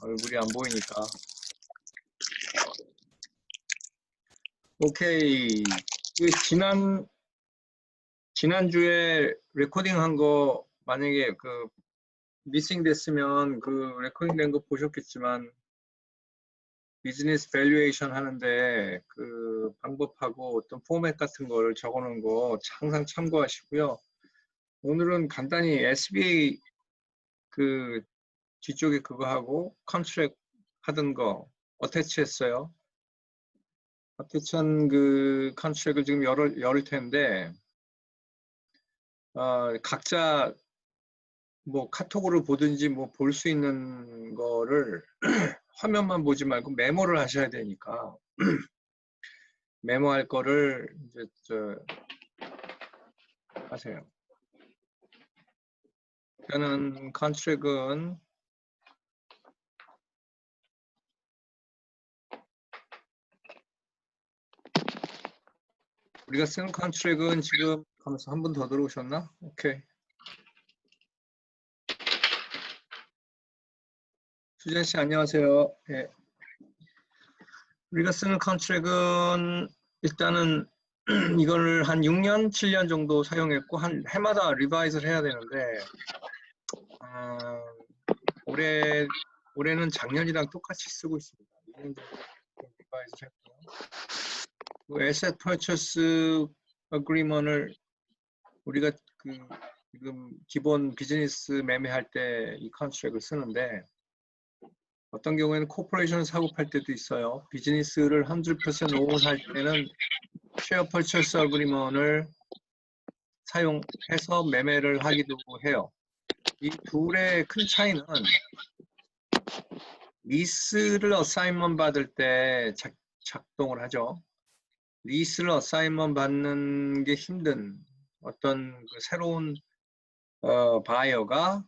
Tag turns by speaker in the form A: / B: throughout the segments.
A: 얼굴이 안 보이니까. 오케이. 지난주에 레코딩 한 거 만약에 미싱 됐으면 레코딩 된 거 보셨겠지만 비즈니스 밸류에이션 하는데 방법하고 어떤 포맷 같은 거를 적어 놓은 거 항상 참고하시고요. 오늘은 간단히 SBA 뒤쪽에 그거 하고 컨트랙 하던 거 어태치 했어요. 어태치한 컨트랙을 지금 열을 텐데 각자 뭐 카톡으로 보든지 뭐 볼 수 있는 거를 화면만 보지 말고 메모를 하셔야 되니까 메모할 거를 이제 하세요. 저는 컨트랙은 우리가 쓰는 컨트랙은 지금 하면서 한 분 더 들어오셨나? 오케이. 수진 씨 안녕하세요. 예. 우리가 쓰는 컨트랙은 일단은 이걸 한 6년, 7년 정도 사용했고 한 해마다 리바이즈를 해야 되는데 올해는 작년이랑 똑같이 쓰고 있습니다. 2년 정도 리바이즈를 했고요. 에셋 퍼처스 어그리먼을 우리가 지금 기본 비즈니스 매매할 때 이 컨트랙을 쓰는데 어떤 경우에는 코퍼레이션 사고 팔 때도 있어요. 비즈니스를 100% 오운할 때는 쉐어 퍼처스 어그리먼을 사용해서 매매를 하기도 해요. 이 둘의 큰 차이는 리스를 어사인먼 받을 때 작동을 하죠. 리스를 어사인먼 받는 게 힘든 어떤 새로운 바이어가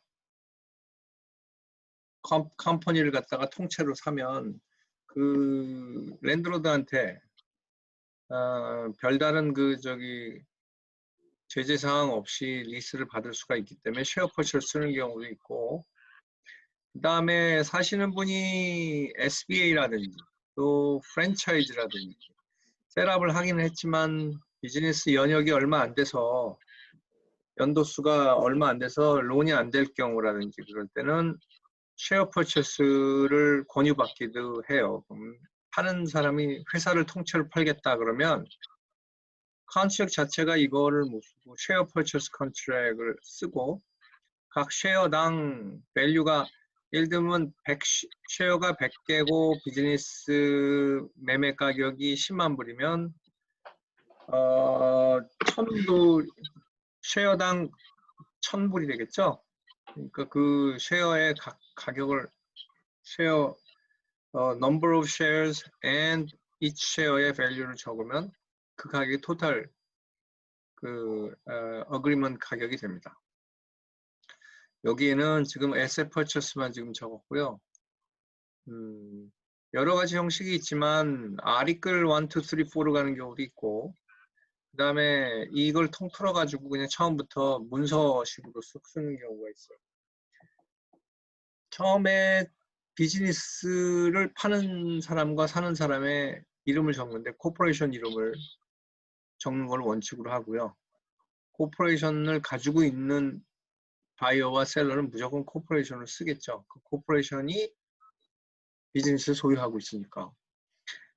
A: 컴퍼니를 갖다가 통째로 사면 랜드로드한테 별다른 제재 사항 없이 리스를 받을 수가 있기 때문에 쉐어 퍼처를 쓰는 경우도 있고, 그 다음에 사시는 분이 SBA라든지 또 프랜차이즈라든지 셋업을 하긴 했지만 비즈니스 연역이 얼마 안 돼서 연도수가 얼마 안 돼서 론이 안 될 경우라든지 그럴 때는 쉐어 퍼체스를 권유받기도 해요. 파는 사람이 회사를 통째로 팔겠다 그러면 컨트랙 자체가 이거를 못 쓰고 쉐어 퍼체스 컨트랙을 쓰고 각 쉐어당 밸류가 예를 들면 쉐어가 100개고 비즈니스 매매 가격이 10만 불이면 1000불 쉐어당 1000불이 되겠죠. 그러니까 그 쉐어의 가격을 쉐어 number of shares and each share의 value를 적으면 그 가격이 토탈 agreement 가격이 됩니다. 여기에는 지금 asset purchase만 지금 적었고요. 여러 가지 형식이 있지만 article 1, 2, 3, 4로 가는 경우도 있고 그 다음에 이걸 통틀어 가지고 그냥 처음부터 문서식으로 쓱 쓰는 경우가 있어요. 처음에 비즈니스를 파는 사람과 사는 사람의 이름을 적는데 코퍼레이션 이름을 적는 걸 원칙으로 하고요. 코퍼레이션을 가지고 있는 바이어와 셀러는 무조건 코퍼레이션을 쓰겠죠. 그 코퍼레이션이 비즈니스를 소유하고 있으니까.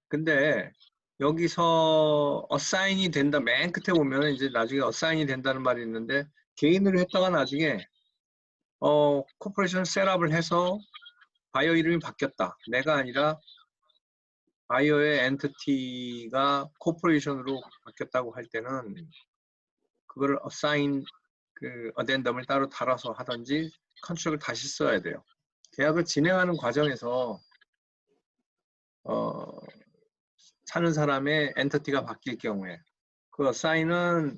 A: 근데 여기서 어사인이 된다, 맨 끝에 보면 이제 나중에 어사인이 된다는 말이 있는데 개인으로 했다가 나중에 코퍼레이션 셋업을 해서 바이어 이름이 바뀌었다. 내가 아니라 바이어의 엔티티가 코퍼레이션으로 바뀌었다고 할 때는 그거를 어사인 어덴덤을 따로 달아서 하든지 컨트랙을 다시 써야 돼요. 계약을 진행하는 과정에서 사는 사람의 엔티티가 바뀔 경우에 그 어사인은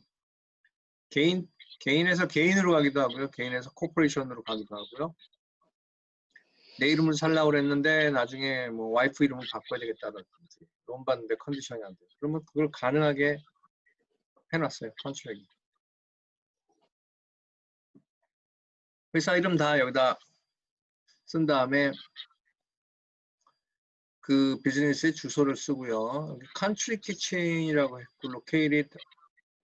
A: 개인에서 개인으로 가기도 하고요. 개인에서 코퍼레이션으로 가기도 하고요. 내 이름을 살라고 그랬는데 나중에 뭐 와이프 이름을 바꿔야 되겠다든지 론 받는데 컨디션이 안 돼. 그러면 그걸 가능하게 해놨어요. 컨트랙이. 회사 이름 다 여기다 쓴 다음에 그 비즈니스의 주소를 쓰고요. country kitchen이라고 했고 located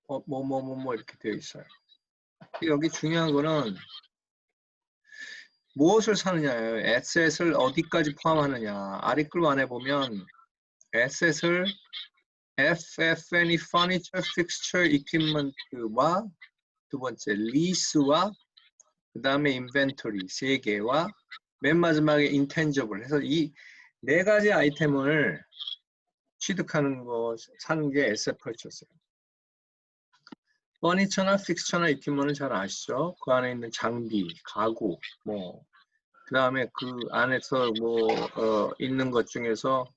A: 뭐 이렇게 되어 있어요. 여기 중요한 거는 무엇을 사느냐예요. asset을 어디까지 포함하느냐. 아리클 안에 보면 asset을 FF&E furniture, fixture, equipment와 두 번째 lease와 그 다음에 inventory 세 개와 맨 마지막에 intangible 해서 이 네 가지 아이템을 취득하는 거 사는 게 asset purchase예요. 퍼니처나 픽스처나 equipment은 잘 아시죠? 그 안에 있는 장비, 가구, 뭐 그 다음에 그 안에서 뭐 있는 것 중에서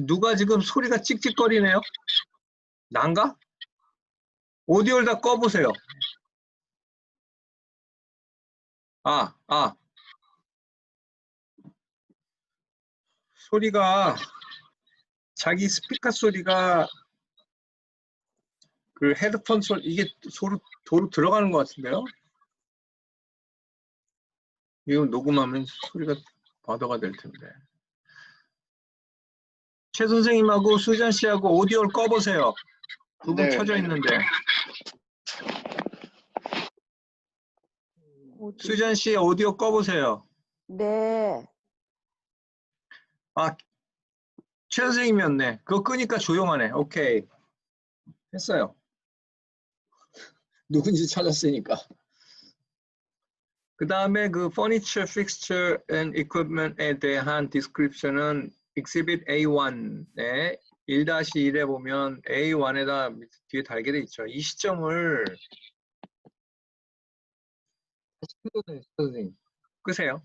A: 누가 지금 소리가 찍찍거리네요? 난가? 오디오를 다 꺼보세요. 소리가 자기 스피커 소리가 그 헤드폰 소리 이게 도로 들어가는 것 같은데요? 이거 녹음하면 소리가 과도가 될 텐데. 최 선생님하고 수잔 씨하고 오디오를 꺼보세요. 두 분
B: 네,
A: 켜져 있는데. 수잔 씨 오디오 꺼보세요.
C: 네.
A: 아, 최 선생님이었네. 그거 끄니까 조용하네. 오케이. 했어요. 누군지 찾았으니까. 그 다음에 그 furniture, fixture and equipment에 대한 description은 exhibit A1에 1-1에 보면 A1에다 뒤에 달게 돼 있죠. 이 시점을 선생님 끄세요.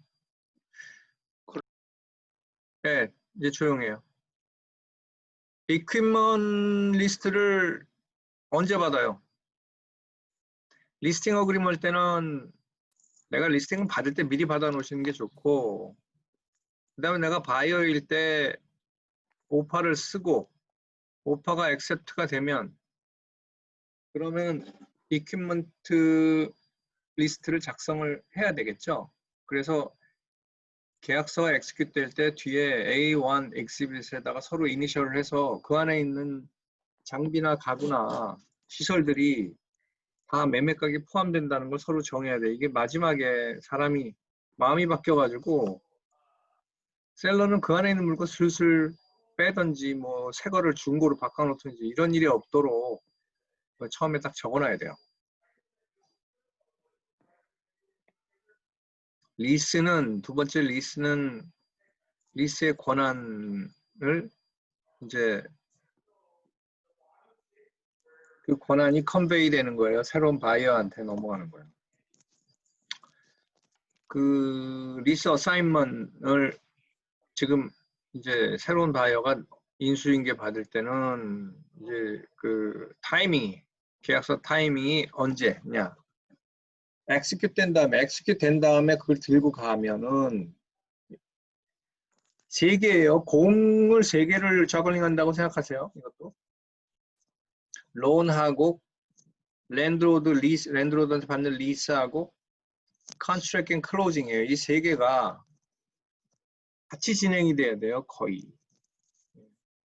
A: 네, 이제 조용해요. equipment 리스트를 언제 받아요? 리스팅 어그리먼트 할 때는 내가 리스팅 받을 때 미리 받아 놓으시는 게 좋고, 그 다음에 내가 바이어일 때 오파를 쓰고 오파가 액셉트가 되면 그러면 이퀴먼트 리스트를 작성을 해야 되겠죠. 그래서 계약서가 엑스큐트 될 때 뒤에 A1 exhibit에다가 서로 이니셜을 해서 그 안에 있는 장비나 가구나 시설들이 다 매매가격에 포함된다는 걸 서로 정해야 돼. 이게 마지막에 사람이 마음이 바뀌어가지고 셀러는 그 안에 있는 물건 슬슬 빼든지 뭐 새 거를 중고로 바꿔놓든지 이런 일이 없도록 처음에 딱 적어놔야 돼요. 리스는 두 번째 리스는 리스의 권한을 이제 그 권한이 컨베이 되는 거예요. 새로운 바이어한테 넘어가는 거예요. 그 리스 어사인먼을 지금 이제 새로운 바이어가 인수인계 받을 때는 이제 그 타이밍이 계약서 타이밍이 언제냐? 엑스큐트 된 다음에 그걸 들고 가면은 세 개예요. 공을 세 개를 저글링 한다고 생각하세요. 이것도 론하고 랜드로드한테 받는 리스하고 컨트랙 앤 클로징이에요. 이 세 개가 같이 진행이 돼야 돼요. 거의.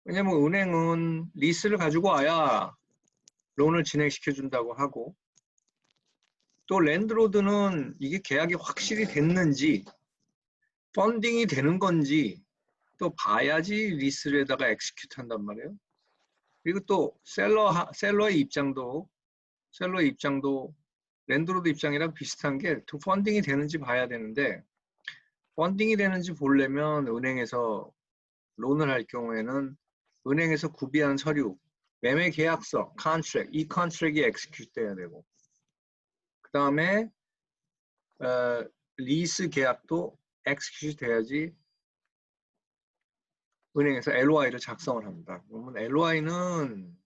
A: 왜냐면 은행은 리스를 가지고 와야 론을 진행시켜 준다고 하고 또 랜드로드는 이게 계약이 확실히 됐는지 펀딩이 되는 건지 또 봐야지 리스에다가 엑스큐트 한단 말이에요. 그리고 또 셀러의 입장도 랜드로드 입장이랑 비슷한 게 또 펀딩이 되는지 봐야 되는데 펀딩이 되는지 보려면 은행에서 론을 할 경우에는 은행에서 구비한 서류, 매매 계약서, 컨트랙, 이 컨트랙이 엑스큐트 돼야 되고 그 다음에 리스 계약도 엑스큐트 돼야지 은행에서 LOI를 작성을 합니다. 그러면 LOI는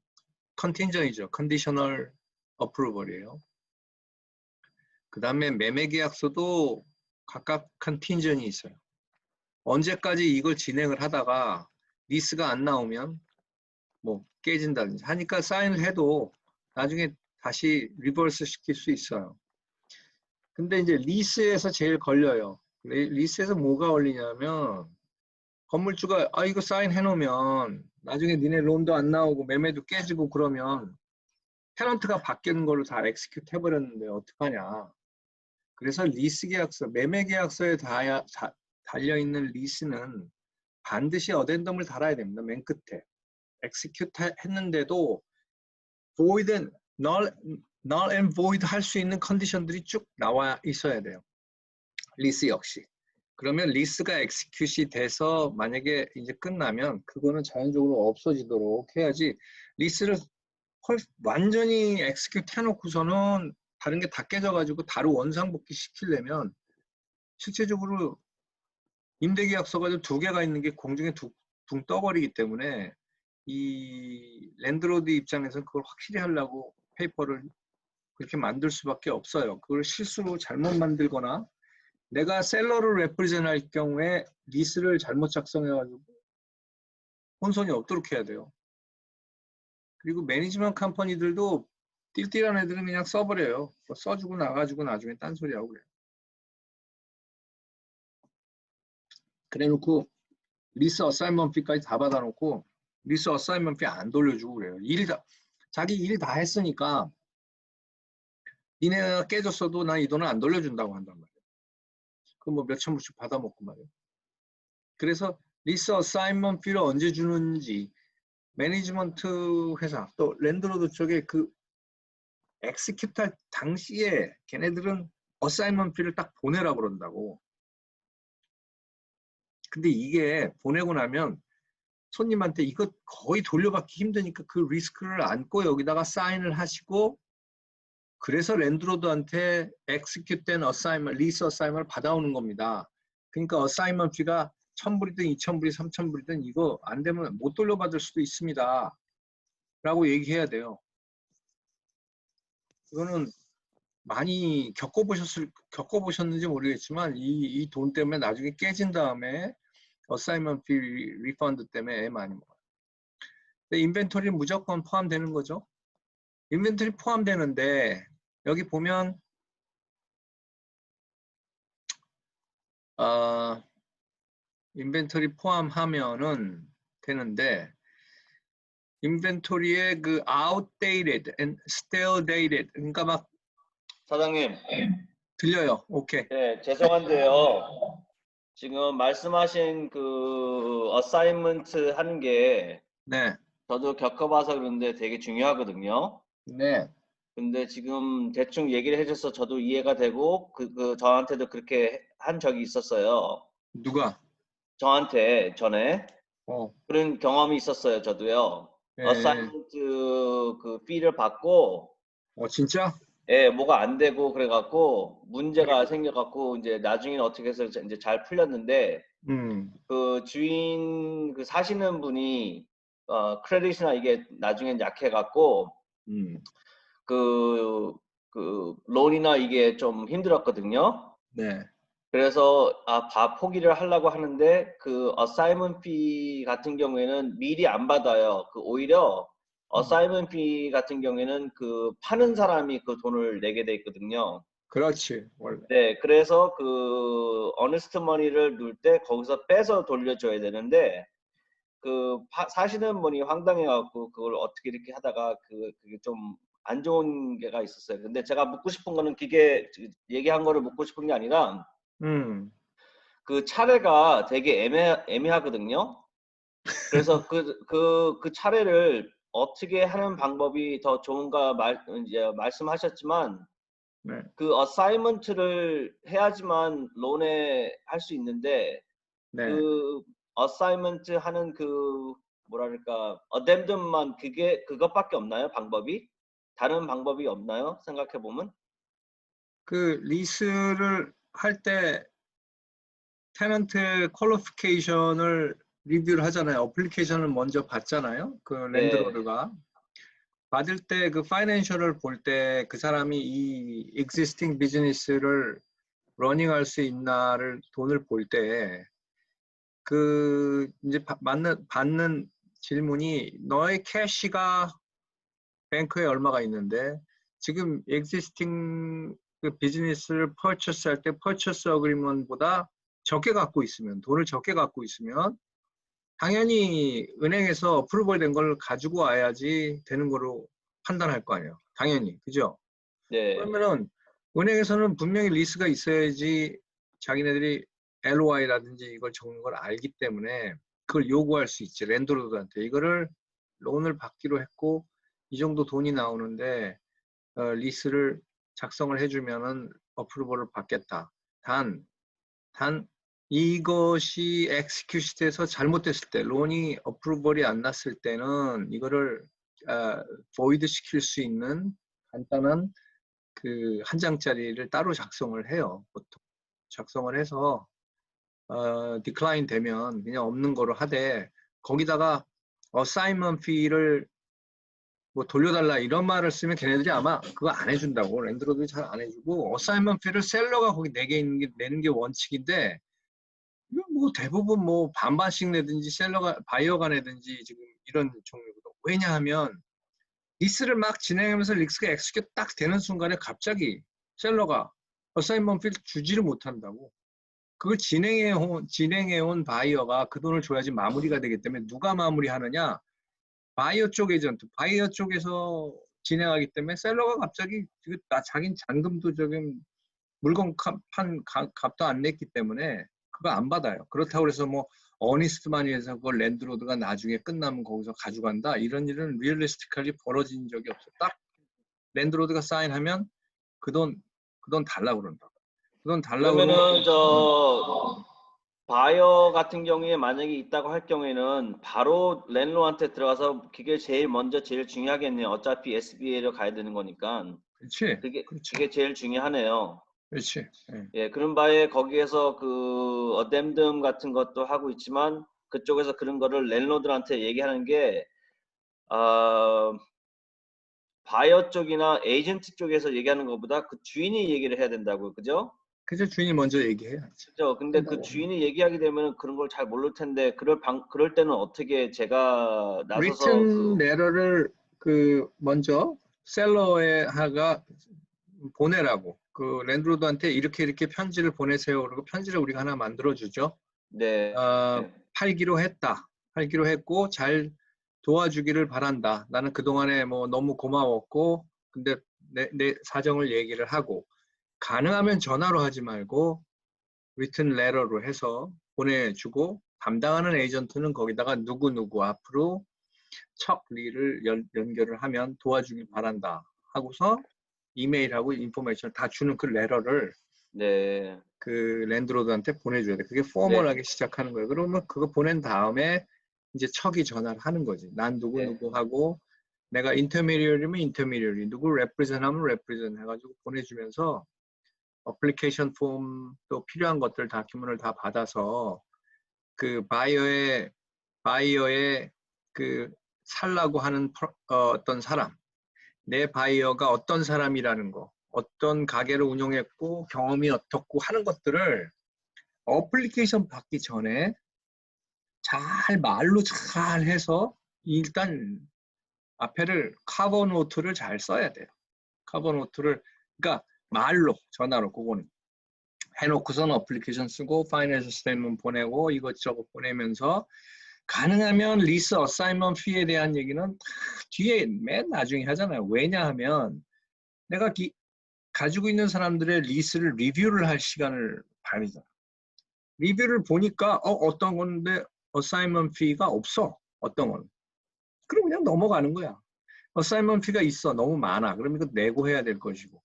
A: 컨틴전이죠. 컨디셔널 어프루벌이에요. 그 다음에 매매 계약서도 각각 컨틴전이 있어요. 언제까지 이걸 진행을 하다가 리스가 안 나오면 뭐 깨진다든지 하니까 사인을 해도 나중에 다시 리버스 시킬 수 있어요. 근데 이제 리스에서 제일 걸려요. 리스에서 뭐가 걸리냐면 건물주가 이거 사인해 놓으면 나중에 니네 론도 안 나오고 매매도 깨지고 그러면 테넌트가 바뀌는 걸로 다 엑스큐트 해버렸는데 어떡하냐. 그래서 리스 계약서, 매매 계약서에 달려있는 리스는 반드시 어덴덤을 달아야 됩니다. 맨 끝에. 엑스큐트 했는데도 void, null and void 할 수 있는 컨디션들이 쭉 나와 있어야 돼요. 리스 역시. 그러면 리스가 엑스큐시 돼서 만약에 이제 끝나면 그거는 자연적으로 없어지도록 해야지. 리스를 완전히 엑스큐트 해놓고서는 다른 게 다 깨져가지고 바로 원상복귀 시키려면 실제적으로 임대계약서가 2개가 있는 게 공중에 둥 떠버리기 때문에 이 랜드로드 입장에서는 그걸 확실히 하려고 페이퍼를 그렇게 만들 수밖에 없어요. 그걸 실수로 잘못 만들거나 내가 셀러를 레프리젠 할 경우에 리스를 잘못 작성해가지고 혼선이 없도록 해야 돼요. 그리고 매니지먼트 컴퍼니들도 띨띨한 애들은 그냥 써버려요. 써주고 나가지고 나중에 딴소리하고 그래요. 그래놓고 리스 어사인먼트 피까지 다 받아놓고 리스 어사인먼트 피 안 돌려주고 그래요. 자기 일 다 했으니까 니네가 깨졌어도 나 이 돈을 안 돌려준다고 한단 말이에요. 그럼 뭐 몇천 불씩 받아먹고 말이에요. 그래서 리스 어사인먼트 피를 언제 주는지 매니지먼트 회사 또 랜드로드 쪽에 그 엑스큐트 할 당시에 걔네들은 어사인먼트 피를 딱 보내라고 그런다고. 근데 이게 보내고 나면 손님한테 이거 거의 돌려받기 힘드니까 그 리스크를 안고 여기다가 사인을 하시고 그래서 랜드로드한테 엑스큐트된 어사인먼트, 리스 어사인먼트를 받아오는 겁니다. 그러니까 어사인먼트 피가 1,000불이든 2,000불이 3,000불이든 이거 안 되면 못 돌려받을 수도 있습니다. 라고 얘기해야 돼요. 이거는 많이 겪어보셨는지 모르겠지만 이 돈 때문에 나중에 깨진 다음에 어사인먼트 피 리펀드 때문에 애 많이 먹어요. 근데 인벤토리는 무조건 포함되는 거죠. 인벤토리 포함되는데 여기 보면 인벤토리 포함하면은 되는데 인벤토리에 그 outdated and stale dated 그러니까 막
B: 사장님,
A: 들려요. 오케이.
B: 네, 죄송한데요. 지금 말씀하신 그 어사인먼트 하는 게
A: 네.
B: 저도 겪어봐서 그런데 되게 중요하거든요.
A: 네.
B: 근데 지금 대충 얘기를 해줘서 저도 이해가 되고 저한테도 그렇게 한 적이 있었어요.
A: 누가?
B: 저한테 전에 그런 경험이 있었어요. 저도요.
A: 예.
B: 어사인먼트 그 피를 받고
A: 진짜?
B: 예, 뭐가 안 되고 그래갖고 문제가
A: 그리고
B: 생겨갖고 이제 나중에는 어떻게 해서 이제 잘 풀렸는데 그 주인 그 사시는 분이 크레딧이나 이게 나중엔 약해갖고 그 론이나 이게 좀 힘들었거든요.
A: 네.
B: 그래서 포기를 하려고 하는데 그 어사이먼트 피 같은 경우에는 미리 안 받아요. 그 오히려 어사이먼트 피 같은 경우에는 그 파는 사람이 그 돈을 내게 돼 있거든요.
A: 그렇지. 원래.
B: 네, 그래서 그 어니스트 머니를 넣을 때 거기서 빼서 돌려줘야 되는데 그 사시는 분이 황당해갖고 그걸 어떻게 이렇게 하다가 그게 좀 안 좋은 게가 있었어요. 근데 제가 묻고 싶은 거는 그게 얘기한 거를 묻고 싶은 게 아니라 그 차례가 되게 애매하거든요. 그래서 그 차례를 어떻게 하는 방법이 더 좋은가 이제 말씀하셨지만
A: 네.
B: 그 어사이먼트를 해야지만 론에 할 수 있는데
A: 네.
B: 그 어사이먼트 하는 그 뭐랄까 어덴덤만 그것밖에 없나요? 방법이? 다른 방법이 없나요? 생각해 보면
A: 그 리스를 할 때 테넌트 퀄리피케이션을 리뷰를 하잖아요. 어플리케이션을 먼저 받잖아요. 그 랜드로드가 받을 때 그 파이낸셜을 볼 때 그 사람이 이 existing 비즈니스를 러닝할 수 있나를 돈을 볼 때 그 이제 받는 질문이 너의 캐시가 뱅크에 얼마가 있는데 지금 existing 그 비즈니스를 purchase 할 때 purchase agreement보다 적게 갖고 있으면 돈을 적게 갖고 있으면 당연히 은행에서 어프로벌 된 걸 가지고 와야지 되는 거로 판단할 거 아니에요. 당연히. 그죠?
B: 네.
A: 그러면은 은행에서는 분명히 리스가 있어야지 자기네들이 LOI라든지 이걸 적는 걸 알기 때문에 그걸 요구할 수 있지. 랜드로드한테. 이거를 론을 받기로 했고 이 정도 돈이 나오는데 리스를 작성을 해주면은 어프로벌을 받겠다. 단 이것이 엑스큐시 돼서 잘못됐을 때, 론이 어프로벌이 안 났을 때는 이거를 보이드 시킬 수 있는 간단한 그 한 장짜리를 따로 작성을 해요. 보통 작성을 해서 디클라인 되면 그냥 없는 거로 하되 거기다가 어사이먼 피를 뭐 돌려달라 이런 말을 쓰면 걔네들이 아마 그거 안 해준다고. 랜드로드도 잘 안 해주고 어사이먼 피를 셀러가 거기 내는 게 원칙인데 뭐 대부분 뭐 반반씩 내든지 셀러가 바이어가 내든지 지금 이런 종류거든. 왜냐하면 리스를 막 진행하면서 리스가 엑스큐트 딱 되는 순간에 갑자기 셀러가 어사인먼 필 주지를 못한다고. 그걸 진행해온 바이어가 그 돈을 줘야지 마무리가 되기 때문에 누가 마무리하느냐? 바이어 쪽 에이전트, 바이어 쪽에서 진행하기 때문에 셀러가 갑자기 자긴 잔금도 저기 물건 값도 안 냈기 때문에 그거 안 받아요. 그렇다고 해서 뭐 어니스트만이 해서 그걸 랜드로드가 나중에 끝나면 거기서 가져간다. 이런 일은 리얼리스티컬리 벌어진 적이 없어. 딱 랜드로드가 사인하면 그 돈 달라고 그런다. 그 돈 달라고
B: 그러면은
A: 그러면
B: 저 바이어 같은 경우에 만약에 있다고 할 경우에는 바로 랜로한테 들어가서 그게 제일 먼저 제일 중요하겠네요. 어차피 SBA로 가야 되는 거니까.
A: 그렇지.
B: 그게 제일 중요하네요.
A: 그렇지. 예.
B: 예, 그런 바에 거기에서 그 어댐듬 같은 것도 하고 있지만 그쪽에서 그런 거를 랜로드한테 얘기하는 게 바이어 쪽이나 에이전트 쪽에서 얘기하는 것보다 그 주인이 얘기를 해야 된다고요. 그죠?
A: 그래서 주인이 먼저 얘기해야지.
B: 그죠? 근데 그 주인이 얘기하게 되면 그런 걸 잘 모를 텐데 그럴 때는 어떻게 제가 나서서
A: 리튼 레터를 그 먼저 셀러에다가 보내라고. 그 랜드로드한테 이렇게 편지를 보내세요. 그리고 편지를 우리가 하나 만들어주죠.
B: 네.
A: 팔기로 했다. 팔기로 했고 잘 도와주기를 바란다. 나는 그동안에 뭐 너무 고마웠고 근데 내 사정을 얘기를 하고 가능하면 전화로 하지 말고 리튼 레터로 해서 보내주고 담당하는 에이전트는 거기다가 누구누구 앞으로 척 리를 연결을 하면 도와주길 바란다 하고서 이메일하고 인포메이션 다 주는 그 레터를
B: 네.
A: 그 랜드로드한테 보내줘야 돼. 그게
B: 네.
A: 포멀하게 시작하는 거예요. 그러면 그거 보낸 다음에 이제 척이 전화를 하는 거지. 난 누구 하고 내가 인터미디어리면 인터미디어리, 누구 레프리젠 하면 레프리젠 해가지고 보내주면서 어플리케이션 폼 또 필요한 것들 다큐멘을 다 받아서 그 바이어의 그 살라고 하는 어떤 사람, 내 바이어가 어떤 사람이라는 거, 어떤 가게를 운영했고 경험이 어떻고 하는 것들을 어플리케이션 받기 전에 잘 말로 잘 해서 일단 앞에를 커버 노트를 잘 써야 돼요. 커버 노트를 그러니까 말로 전화로 그거는 해놓고서는 어플리케이션 쓰고 파이낸셜 스테이트먼트 보내고 이것저것 보내면서 가능하면 리스 어사이먼 피에 대한 얘기는 다 뒤에 맨 나중에 하잖아요. 왜냐하면 내가 가지고 있는 사람들의 리스를 리뷰를 할 시간을 봐야잖아. 리뷰를 보니까 어떤 건데 어사이먼 피가 없어. 어떤 건. 그럼 그냥 넘어가는 거야. 어사이먼 피가 있어. 너무 많아. 그럼 이거 내고 해야 될 것이고.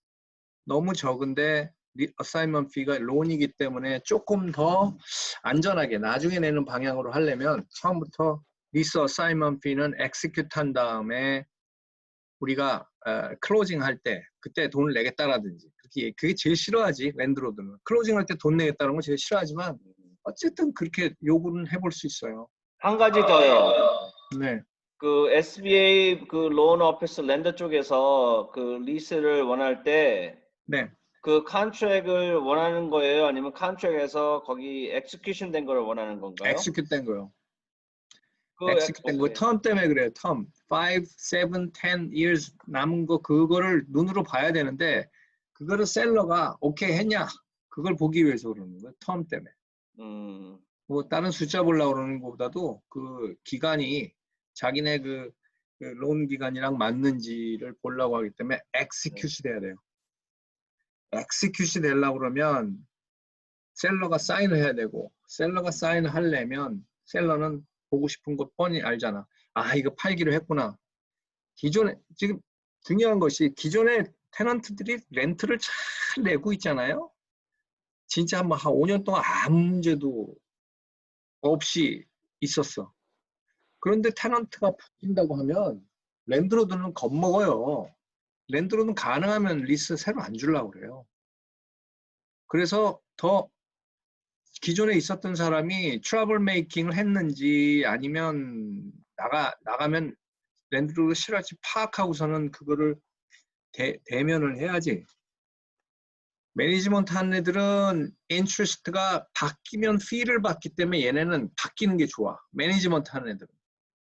A: 너무 적은데 어사이먼 피가 론이기 때문에 조금 더 안전하게 나중에 내는 방향으로 하려면 처음부터 리스 어사이먼 피는 엑스큐트 한 다음에 우리가 클로징 할 때 그때 돈을 내겠다라든지 그게 제일 싫어하지. 랜드로드는 클로징 할 때 돈 내겠다는 건 제일 싫어하지만 어쨌든 그렇게 요구는 해볼 수 있어요.
B: 한 가지 더요.
A: 네.
B: 그 SBA 그 론 오피스 랜더 쪽에서 그 리스를 원할 때
A: 네.
B: 그 컨트랙을 원하는 거예요? 아니면 컨트랙에서 거기 엑스큐션 된 거를 원하는 건가요?
A: 엑스큐트 된 거요.
B: 그
A: 엑스큐트 된 거. 텀 때문에 그래요. 텀. 5, 7, 10 years 남은 거 그거를 눈으로 봐야 되는데 그거를 셀러가 오케이 했냐? 그걸 보기 위해서 그러는 거예요. 텀 때문에. 뭐 다른 숫자 보려고 그러는 것보다도 그 기간이 자기네 그 론 기간이랑 맞는지를 보려고 하기 때문에 execute이 돼야 돼요. execute이 되려고 그러면 셀러가 사인을 해야 되고, 셀러가 사인을 하려면 셀러는 보고 싶은 것 뻔히 알잖아. 아, 이거 팔기로 했구나. 기존에 지금 중요한 것이 기존에 테넌트들이 렌트를 잘 내고 있잖아요. 진짜 한 5년 동안 아무 문제도 없이 있었어. 그런데 테넌트가 바뀐다고 하면 랜드로드는 겁먹어요. 랜드로드는 가능하면 리스 새로 안 주려고 그래요. 그래서 더 기존에 있었던 사람이 트러블 메이킹을 했는지 아니면 나가면 랜드로드 싫어할지 파악하고서는 그거를 대면을 해야지. 매니지먼트 하는 애들은 인트레스트가 바뀌면 피를 받기 때문에 얘네는 바뀌는 게 좋아. 매니지먼트 하는 애들은.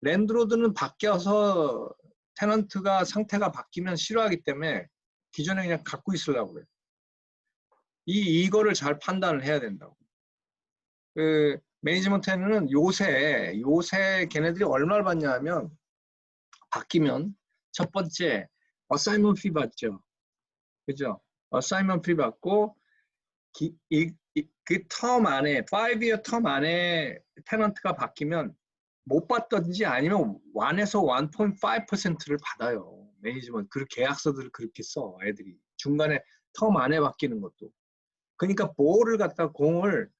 A: 랜드로드는 바뀌어서 테넌트가 상태가 바뀌면 싫어하기 때문에 기존에 그냥 갖고 있으려고 그래요. 이거를 잘 판단을 해야 된다고. 그 매니지먼트에는 요새 걔네들이 얼마를 받냐 하면 바뀌면 첫 번째 어사이먼 피 받죠. 그죠? 어사이먼 피 받고 그 텀 안에 5year 텀 안에 테넌트가 바뀌면 못 받든지 아니면 1에서 1.5%를 받아요. 매니지먼트 그 계약서들을 그렇게 써 애들이 중간에 텀 안에 바뀌는 것도. 그러니까 볼을 갖다 공을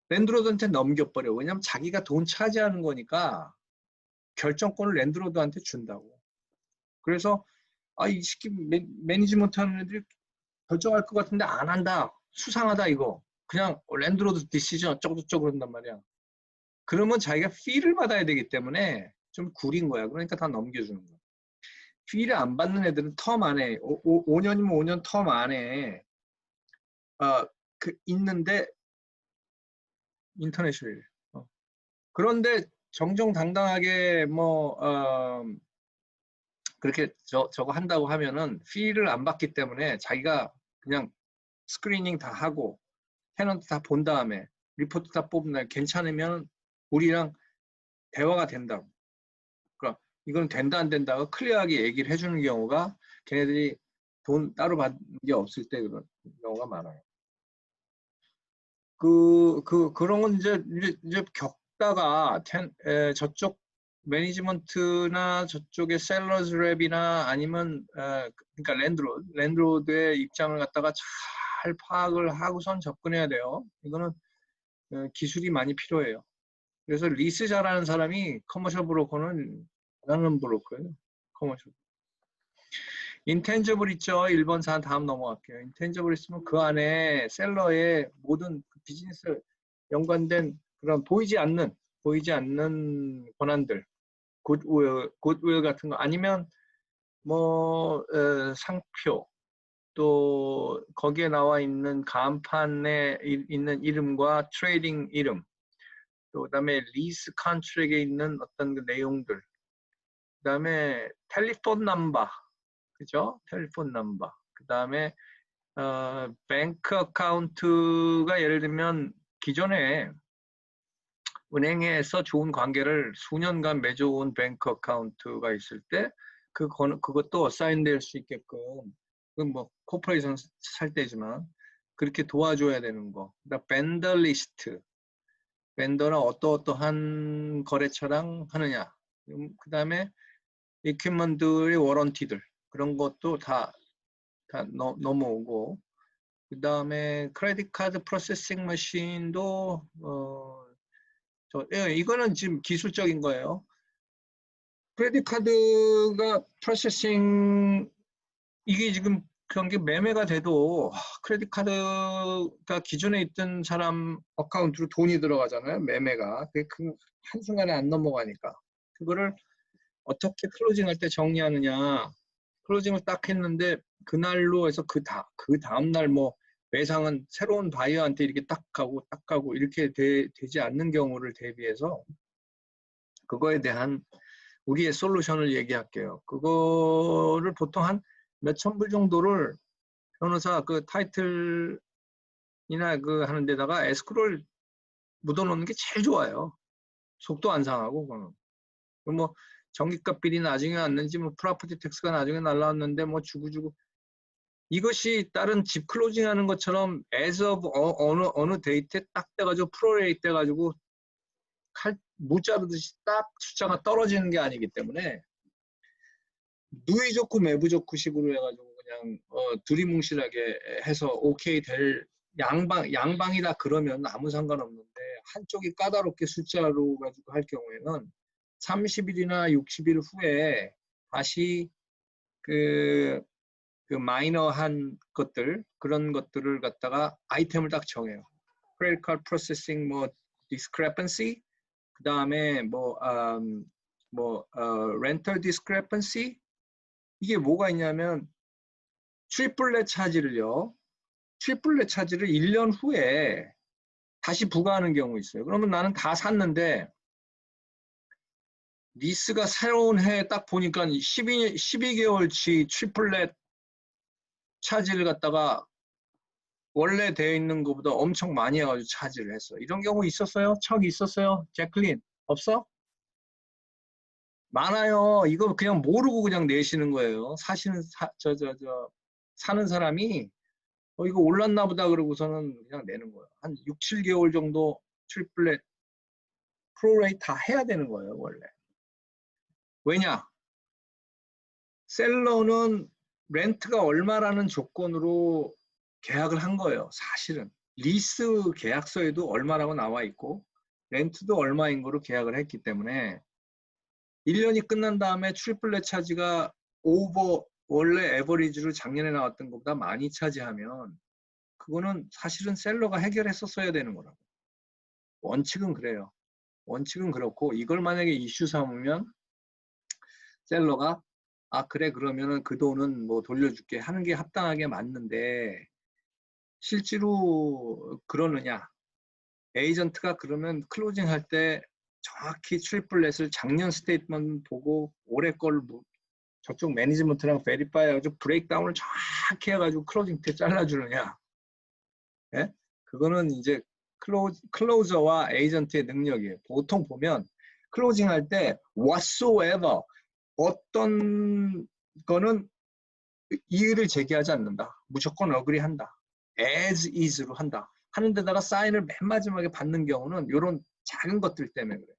A: 랜드로드한테 넘겨버려. 왜냐면 자기가 돈 차지하는 거니까 결정권을 랜드로드한테 준다고. 그래서 이 시키 매니지먼트 하는 애들이 결정할 것 같은데 안 한다. 수상하다 이거. 그냥 랜드로드 디시전 어쩌고저쩌고 그런단 말이야. 그러면 자기가 피를 받아야 되기 때문에 좀 구린 거야. 그러니까 다 넘겨주는 거야. 피를 안 받는 애들은 텀 안에 5년이면 5년 텀 안에 있는데 인터내셔널. 그런데 정정당당하게 그렇게 저거 한다고 하면은 피를 안 받기 때문에 자기가 그냥 스크리닝 다 하고 테넌트 다 본 다음에 리포트 다 뽑은 다음에 괜찮으면 우리랑 대화가 된다고. 그러니까 이건 된다 안 된다고 클리어하게 얘기를 해주는 경우가 걔네들이 돈 따로 받는 게 없을 때 그런 경우가 많아요. 그런 건 이제 겪다가 저쪽 매니지먼트나 저쪽의 셀러즈 랩이나 아니면 그러니까 랜드로드의 입장을 갖다가 잘 파악을 하고선 접근해야 돼요. 이거는 기술이 많이 필요해요. 그래서 리스 잘하는 사람이 커머셜 브로커는 잘하는 브로커예요. 커머셜. 인텐저블 있죠. 1번 사안 다음 넘어갈게요. 인텐저블 있으면 그 안에 셀러의 모든 비즈니스 연관된 그런 보이지 않는 권한들, 굿윌 같은 거 아니면 상표 또 거기에 나와 있는 간판에 있는 이름과 트레이딩 이름 또 그다음에 리스 컨트랙에 있는 어떤 그 내용들 그다음에 텔리폰 넘버 그죠? 텔리폰 넘버. 그 다음에 뱅크 어카운트가 예를 들면 기존에 은행에서 좋은 관계를 수년간 맺어온 뱅크 어카운트가 있을 때 그것도 어사인될 수 있게끔 그건 코퍼레이션 살 때지만 그렇게 도와줘야 되는 거. 그다음 벤더 리스트. 벤더랑 어떠한 거래처랑 하느냐. 그 다음에 이퀴먼트의 워런티들 그런 것도 다 넘어오고 그 다음에 크레딧 카드 프로세싱 머신도 이거는 지금 기술적인 거예요. 크레딧 카드가 프로세싱 이게 지금 그런 게 매매가 돼도 크레딧 카드가 기존에 있던 사람 어카운트로 돈이 들어가잖아요. 매매가 그게 한순간에 안 넘어가니까 그거를 어떻게 클로징할 때 정리하느냐. 클로징을 딱 했는데 그날로 해서 그 다음날 매상은 새로운 바이어한테 이렇게 딱 가고 이렇게 되지 않는 경우를 대비해서 그거에 대한 우리의 솔루션을 얘기할게요. 그거를 보통 한 몇천 불 정도를 변호사 그 타이틀이나 하는 데다가 에스크로를 묻어놓는 게 제일 좋아요. 속도 안 상하고 그거는. 뭐 전기값 비리 나중에 왔는지 뭐 프로퍼티 텍스가 나중에 날라왔는데 뭐 주고 이것이 다른 집 클로징하는 것처럼 as of 어느 데이트에 딱 돼가지고 프로레이트 돼가지고 무 자르듯이 딱 숫자가 떨어지는 게 아니기 때문에 누이 좋고 매부 좋고 식으로 해가지고 그냥 두리뭉실하게 해서 오케이 될 양방이다 그러면 아무 상관없는데 한쪽이 까다롭게 숫자로 가지고 할 경우에는 30일이나 60일 후에 다시 그 마이너한 것들 그런 것들을 갖다가 아이템을 딱 정해요. Credit card processing 뭐 discrepancy 그 다음에 rental discrepancy 이게 뭐가 있냐면 트리플렛 차지를요. 트리플렛 차지를 1년 후에 다시 부과하는 경우 있어요. 그러면 나는 다 샀는데 리스가 새로운 해에 딱 보니까 12개월치 트리플렛 차지를 갖다가 원래 되어 있는 것보다 엄청 많이 해가지고 차지를 했어. 이런 경우 있었어요? 척 있었어요? 제클린? 없어? 많아요. 이거 그냥 모르고 그냥 내시는 거예요. 사는 사람이 이거 올랐나 보다 그러고서는 그냥 내는 거예요. 한 6, 7개월 정도 트리플렛 프로레이트 다 해야 되는 거예요, 원래. 왜냐? 셀러는 렌트가 얼마라는 조건으로 계약을 한 거예요, 사실은. 리스 계약서에도 얼마라고 나와 있고 렌트도 얼마인 거로 계약을 했기 때문에 1년이 끝난 다음에 트리플렛 차지가 원래 에버리지로 작년에 나왔던 것보다 많이 차지하면 그거는 사실은 셀러가 해결했었어야 되는 거라고. 원칙은 그래요. 원칙은 그렇고 이걸 만약에 이슈 삼으면 셀러가 그래 그러면은 그 돈은 뭐 돌려줄게 하는 게 합당하게 맞는데 실제로 그러느냐. 에이전트가 그러면 클로징 할 때 정확히 트리플렛을 작년 스테이트먼트 보고 올해 걸 저쪽 매니지먼트랑 베리파이 해가지고 브레이크다운을 정확히 해가지고 클로징 때 잘라주느냐. 예? 그거는 이제 클로저와 에이전트의 능력이에요. 보통 보면 클로징 할 때 whatsoever 어떤 거는 이의를 제기하지 않는다. 무조건 어그리한다. as is로 한다. 하는 데다가 사인을 맨 마지막에 받는 경우는 이런 작은 것들 때문에 그래요.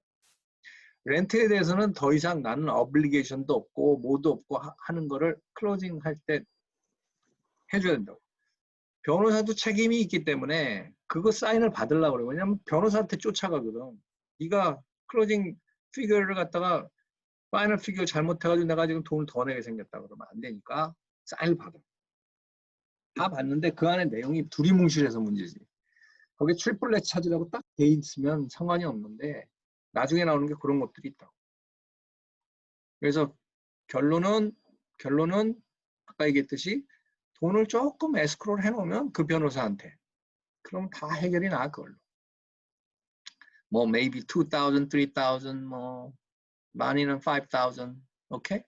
A: 렌트에 대해서는 더 이상 나는 어블리게이션도 없고 뭐도 없고 하는 거를 클로징 할 때 해줘야 된다고. 변호사도 책임이 있기 때문에 그거 사인을 받으려고 그래요. 왜냐면 변호사한테 쫓아가거든. 네가 클로징 피규어를 갖다가 파이널 피규어 잘못해가지고 내가 지금 돈을 더 내게 생겼다 그러면 안 되니까 사인을 받아. 다 받는데 그 안에 내용이 두리뭉실해서 문제지. 거기에 트리플렛 차지라고 딱 돼 있으면 상관이 없는데 나중에 나오는 게 그런 것들이 있다고. 그래서 결론은 아까 얘기했듯이 돈을 조금 에스크로를 해놓으면 그 변호사한테 그럼 다 해결이 나 그걸로. 뭐 maybe 2,000, 3,000, 뭐 많이는 5,000, 오케이?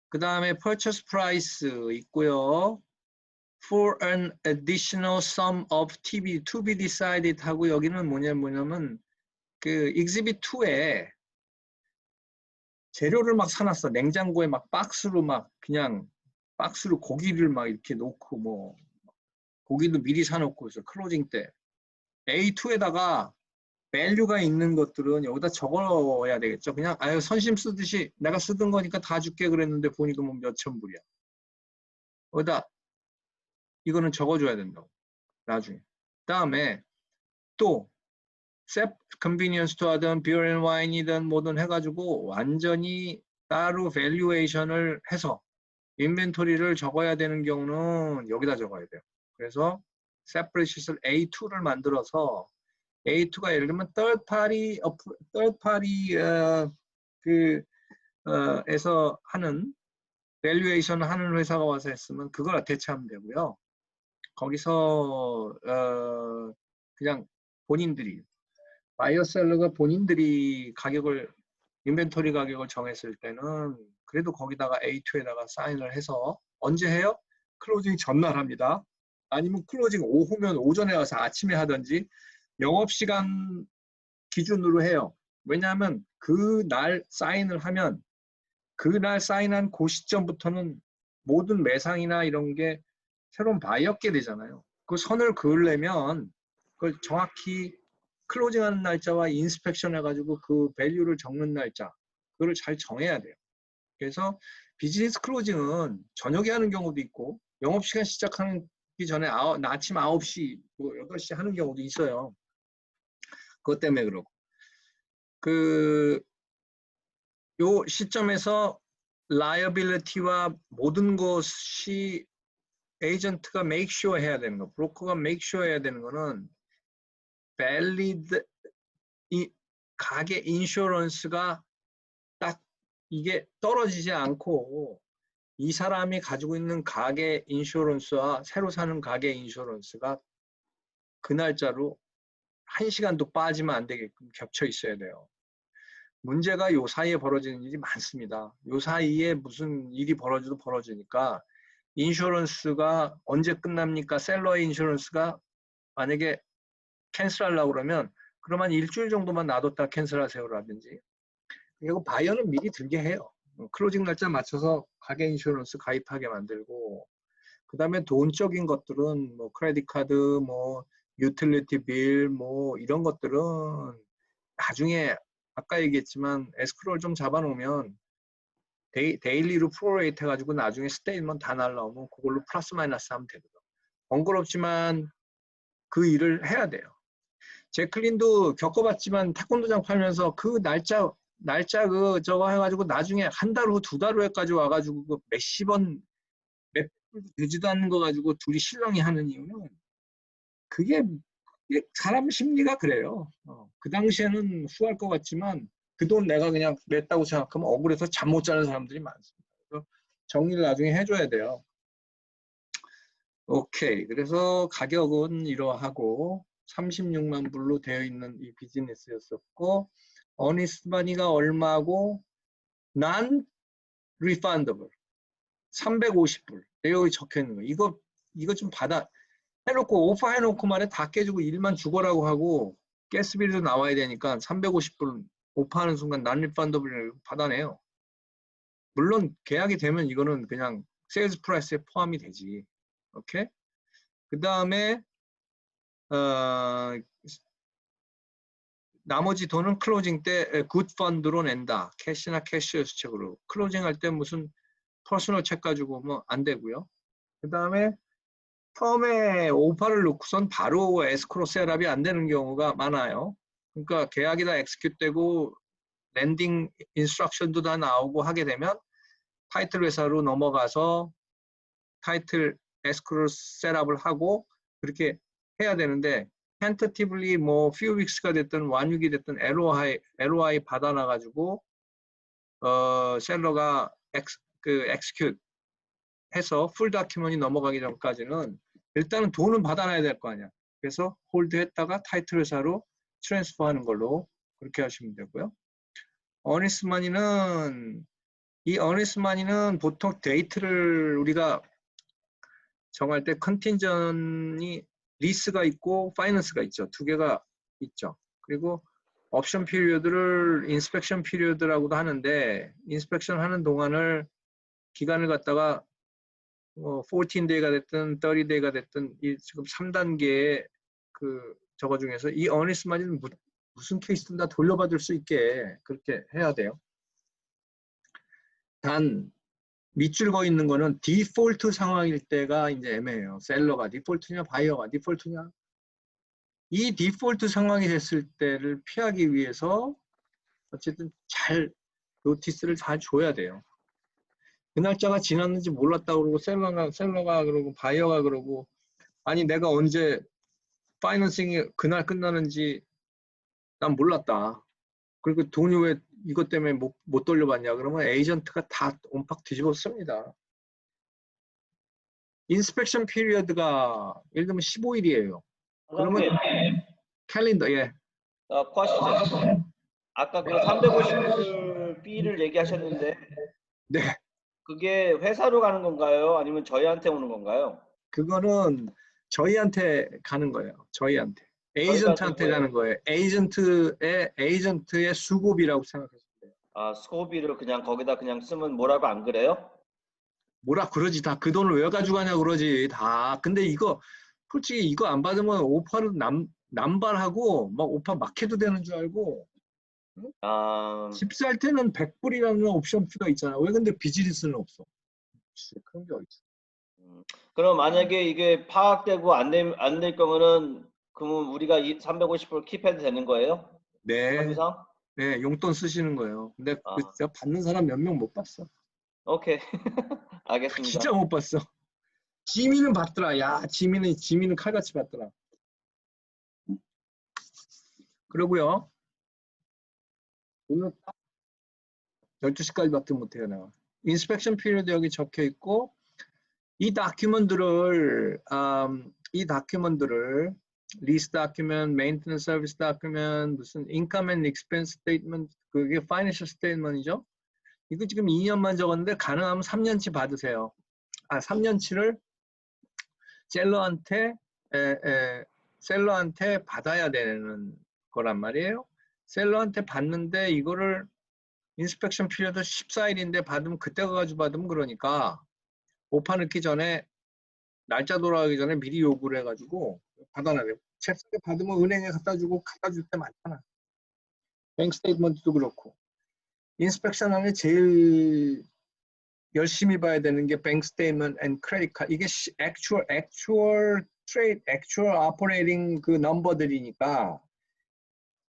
A: 그 다음에 purchase price 있고요. For an additional sum of to be decided 하고 여기는 뭐냐면 그 exhibit 2에 재료를 막 사놨어. 냉장고에 막 박스로 막 그냥 박스로 고기를 막 이렇게 놓고 뭐 고기도 미리 사놓고 그래서 클로징 때 A2에다가 밸류가 있는 것들은 여기다 적어야 되겠죠. 그냥 선심 쓰듯이 내가 쓰던 거니까 다 줄게 그랬는데 보니까 뭐 몇천 불이야. 여기다 이거는 적어줘야 된다고. 나중에. 그 다음에 또 셉 컨비니언스 스토어든 비어 앤 와인이든 뭐든 해가지고 완전히 따로 밸류에이션을 해서 인벤토리를 적어야 되는 경우는 여기다 적어야 돼요. 그래서 세퍼레이트 시트를 A2를 만들어서 A2가 예를 들면 third party 에서 하는 밸류에이션 하는 회사가 와서 했으면 그걸 어태치하면 되고요. 거기서 그냥 본인들이 바이어 셀러가 본인들이 가격을 인벤토리 가격을 정했을 때는 그래도 거기다가 A2에다가 사인을 해서 언제 해요? 클로징 전날 합니다. 아니면 클로징 오후면 오전에 와서 아침에 하든지 영업시간 기준으로 해요. 왜냐하면 그날 사인을 하면 그날 사인한 그 시점부터는 모든 매상이나 이런 게 새로운 바이어게 되잖아요. 그 선을 그으려면 그걸 정확히 클로징하는 날짜와 인스펙션 해가지고 그 밸류를 적는 날짜 그걸 잘 정해야 돼요. 그래서 비즈니스 클로징은 저녁에 하는 경우도 있고 영업시간 시작하기 전에 아침 9시, 8시 하는 경우도 있어요. 그것 때문에 그러고. 요 시점에서 liability와 모든 것이 에이전트가 make sure 해야 되는 거, 브로커가 make sure 해야 되는 거는 valid 이 가게 인슈런스가 딱 이게 떨어지지 않고 이 사람이 가지고 있는 가게 인슈런스와 새로 사는 가게 인슈런스가 그 날짜로 1시간도 빠지면 안 되게끔 겹쳐 있어야 돼요. 문제가 요 사이에 벌어지는 일이 많습니다. 요 사이에 무슨 일이 벌어지니까 인슈런스가 언제 끝납니까? 셀러의 인슈런스가 만약에 캔슬하려고 그러면 일주일 정도만 놔뒀다 캔슬하세요라든지. 그리고 바이어는 미리 들게 해요. 클로징 날짜 맞춰서 가게 인슈런스 가입하게 만들고, 그 다음에 돈적인 것들은 뭐 크레딧 카드, 뭐 유틸리티 빌, 뭐 이런 것들은 나중에 아까 얘기했지만 에스크로를 좀 잡아놓으면 데일리로 프로레이트 해가지고 나중에 스테이트먼트 다 날라오면 그걸로 플러스 마이너스 하면 되거든. 번거롭지만 그 일을 해야 돼요. 제클린도 겪어봤지만 태권도장 팔면서 그 날짜 저거 해가지고 나중에 한 달 후, 2달 후에까지 와가지고 그 몇십 원, 몇 불도 되지도 않는 거 가지고 둘이 실랑이 하는 이유는 그게 사람 심리가 그래요. 그 당시에는 후할 것 같지만 그 돈 내가 그냥 냈다고 생각하면 억울해서 잠 못 자는 사람들이 많습니다. 그래서 정리를 나중에 해줘야 돼요. 오케이. 그래서 가격은 이러하고 36만 불로 되어 있는 이 비즈니스였었고, 어니스트 마니가 얼마고, 난 리펀더블 350불. 여기 적혀 있는 거. 이거 좀 해놓고 오파 해놓고 말에 다 깨지고 일만 죽어라고 하고 가스비도 나와야 되니까 350불 오파하는 순간 난 리펀더블을 받아내요. 물론 계약이 되면 이거는 그냥 세일즈 프라이스에 포함이 되지. 오케이? 그 다음에 나머지 돈은 클로징 때 굿 펀드로 낸다. 캐시나 캐시어스 책으로. 클로징 할 때 무슨 퍼스널 책 가지고 뭐 안 되고요. 그 다음에 처음에 오파를 놓고선 바로 에스크로 셋업이 안 되는 경우가 많아요. 그러니까 계약이 다 엑스큐트 되고 랜딩 인스트럭션도 다 나오고 하게 되면 타이틀 회사로 넘어가서 타이틀 에스크로 셋업을 하고 그렇게 해야 되는데 텐터티블리 뭐 few weeks가 됐든 1 week이 됐든 LOI 받아놔가지고 셀러가 execute 해서 풀 다큐먼이 넘어가기 전까지는 일단은 돈은 받아놔야 될 거 아니야. 그래서 홀드했다가 타이틀 회사로 트랜스퍼하는 걸로 그렇게 하시면 되고요. 어니스트 마니는 보통 데이트를 우리가 정할 때 컨틴전이 리스가 있고 파이낸스가 있죠. 두 개가 있죠. 그리고 옵션 피리어드를 인스펙션 피리어드라고도 하는데 인스펙션 하는 동안을 기간을 갖다가 14데이가 됐든 30데이가 됐든 이 지금 3단계의 그 저거 중에서 이 어니스트 마진은 무슨 케이스든 다 돌려받을 수 있게 그렇게 해야 돼요. 단 밑줄 거 있는 거는 디폴트 상황일 때가 이제 애매해요. 셀러가 디폴트냐 바이어가 디폴트냐. 이 디폴트 상황이 됐을 때를 피하기 위해서 어쨌든 잘 노티스를 잘 줘야 돼요. 그 날짜가 지났는지 몰랐다고 그러고 셀러가 그러고 바이어가 그러고 아니 내가 언제 파이낸싱이 그날 끝나는지 난 몰랐다. 그리고 돈이 왜 이것 때문에 못 돌려받냐 그러면 에이전트가 다 온팍 뒤집어 씁니다. 인스펙션 피리어드가 예를 들면 15일이에요. 그러면 캘린더 예.
B: 퀘스천. 아까 그 350불 B를 얘기하셨는데
A: 네.
B: 그게 회사로 가는 건가요? 아니면 저희한테 오는 건가요?
A: 그거는 저희한테 가는 거예요. 저희한테. 에이전트한테
B: 뭐예요?
A: 가는 거예요. 에이전트의 수고비라고 생각하시면 돼요.
B: 아, 수고비를 그냥 거기다 그냥 쓰면 뭐라고 안 그래요?
A: 뭐라 그러지 다 그 돈을 왜 가져가냐 그러지 다. 근데 이거 솔직히 이거 안 받으면 오파를 남발하고 막 오파 막 해도 되는 줄 알고 응?
B: 아,
A: 집 살 때는 100불이라는 옵션가 있잖아. 왜 근데 비즈니스는 없어? 그런 게 어딨어.
B: 그럼 만약에 이게 파악되고 안 될 경우는 그러면 우리가 350불 킵해도 되는 거예요?
A: 네,
B: 서류상?
A: 네, 용돈 쓰시는 거예요. 근데 그
B: 아,
A: 제가 받는 사람 몇 명 못 봤어.
B: 오케이.
A: 진짜
B: 알겠습니다.
A: 못 봤어. 지민은 받더라. 야, 지민은 칼같이 받더라. 그러고요. 오늘 딱 12시까지밖에 못해요, 내가. 인스펙션 피리어드 여기 적혀 있고, 이 다큐먼트를 리스 다큐먼트, 메인테넌스 서비스 다큐먼트, 무슨 인컴 앤 익스펜스 스테이트먼트, 그게 파이낸셜 스테이트먼트이죠. 이거 지금 2년만 적었는데 가능하면 3년치 받으세요. 3년치를 셀러한테 셀러한테 받아야 되는 거란 말이에요. 셀러한테 받는데 이거를 인스펙션 피리어드 14일인데 받으면 그때 가가지고 받으면 그러니까 오파 넣기 전에 날짜 돌아가기 전에 미리 요구를 해가지고 받아놔야 돼요. 책상에 받으면 은행에 갖다 주고 갖다 줄 때 많잖아. 뱅 스테이트먼트도 그렇고. 인스펙션 안에 제일 열심히 봐야 되는 게 뱅 스테이트먼트 앤 크레딧 카드. 이게 액추얼 트레이드, 액추얼 오퍼레이팅 그 넘버들이니까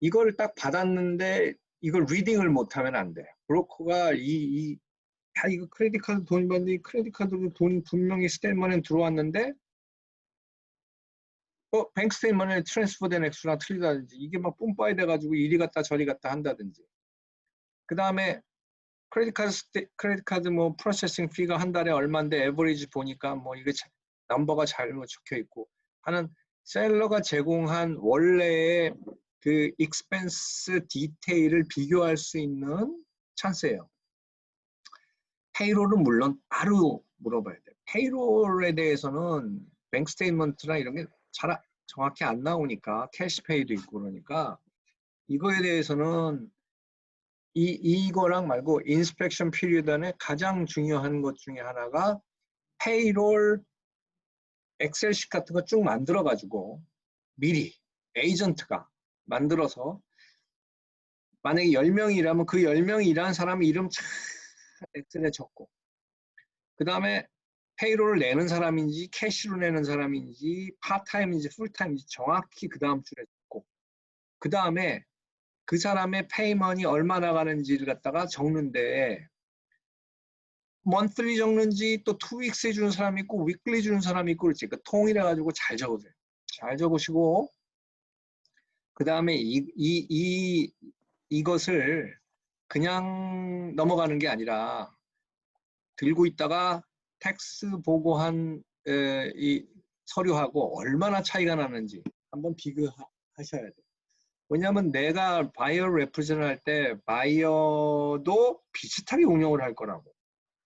A: 이걸 딱 받았는데 이걸 리딩을 못하면 안 돼. 브로커가 이거 크레딧 카드 돈 받는데 크레딧 카드로 돈 분명히 스테이트먼트에 들어왔는데 뱅크 스테이트먼트에 트랜스퍼된 액수랑 틀리다든지 이게 막 뿜빠이 돼가지고 이리 갔다 저리 갔다 한다든지 그 다음에 크레딧 카드 뭐 프로세싱 피가 한 달에 얼마인데 에버리지 보니까 뭐 이게 넘버가 잘못 적혀 있고 하는 셀러가 제공한 원래의 그 익스펜스 디테일을 비교할 수 있는 찬스예요. 페이롤은 물론 바로 물어봐야 돼요. 페이롤에 대해서는 뱅크 스테이트먼트나 이런 게 잘 정확히 안 나오니까 캐시페이도 있고 그러니까 이거에 대해서는 이거랑 말고 인스펙션 피리어드 안에 가장 중요한 것 중에 하나가 페이롤 엑셀식 같은 거 쭉 만들어 가지고 미리 에이전트가 만들어서 만약에 10명이 일하면 그 10명이 일하는 사람 이름 참 엑셀에 적고 그 다음에 페이롤을 내는 사람인지 캐시로 내는 사람인지 파타임인지 풀타임인지 정확히 그 다음 줄에 적고 그 다음에 그 사람의 페이먼이 얼마 나가는지를 갖다가 적는데 monthly 적는지 또 2weeks 주는 사람이 있고 weekly 주는 사람이 있고 그렇지. 그 통일해 가지고 잘 적으세요. 잘 적으시고 그 다음에 이것을 그냥 넘어가는 게 아니라 들고 있다가 텍스 보고한 이 서류하고 얼마나 차이가 나는지 한번 비교하셔야 돼요. 왜냐하면 내가 바이어 레프레젠을 할 때 바이어도 비슷하게 운영을 할 거라고.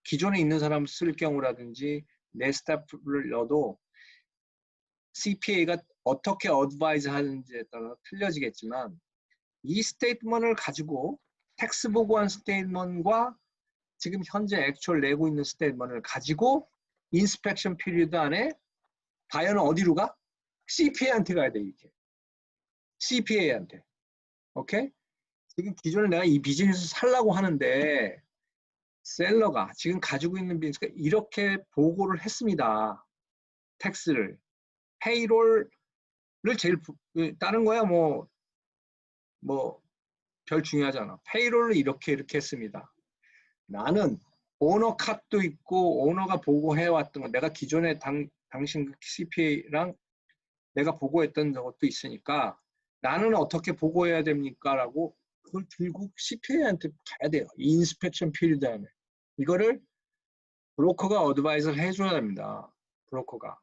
A: 기존에 있는 사람 쓸 경우라든지 내 스태프를 넣어도 CPA가 어떻게 어드바이즈 하는지에 따라 틀려지겠지만 이 스테이트먼트를 가지고 텍스 보고한 스테이트먼트과 지금 현재 액추얼 내고 있는 스테이트먼트를 가지고 인스펙션 피리어드 안에 바이어는 어디로 가? CPA한테 가야 돼 이게. CPA한테. 오케이? 지금 기존에 내가 이 비즈니스 살라고 하는데 셀러가 지금 가지고 있는 비즈니스가 이렇게 보고를 했습니다. 텍스를. 페이롤을 제일 다른 거야 뭐 별 중요하잖아. 페이롤을 이렇게 했습니다. 나는 오너 컷도 있고 오너가 보고해왔던 거 내가 기존에 당신 CPA랑 내가 보고했던 것도 있으니까 나는 어떻게 보고해야 됩니까? 라고 그걸 들고 CPA한테 가야 돼요. 인스펙션 피리어드 안에. 이거를 브로커가 어드바이저를 해줘야 됩니다. 브로커가.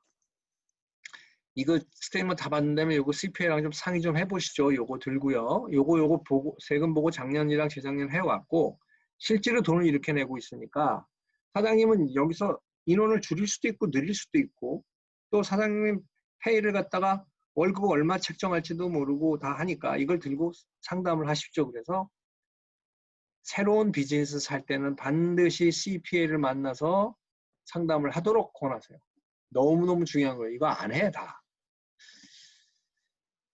A: 이거 스테이트먼트 다 받는다면 이거 CPA랑 좀 상의 좀 해보시죠. 요거 들고요. 요거 보고 세금 보고 작년이랑 재작년 해왔고 실제로 돈을 이렇게 내고 있으니까 사장님은 여기서 인원을 줄일 수도 있고 늘릴 수도 있고 또 사장님 페이를 갖다가 월급 얼마 책정할지도 모르고 다 하니까 이걸 들고 상담을 하십시오. 그래서 새로운 비즈니스 살 때는 반드시 CPA를 만나서 상담을 하도록 권하세요. 너무너무 중요한 거예요. 이거 안 해, 다.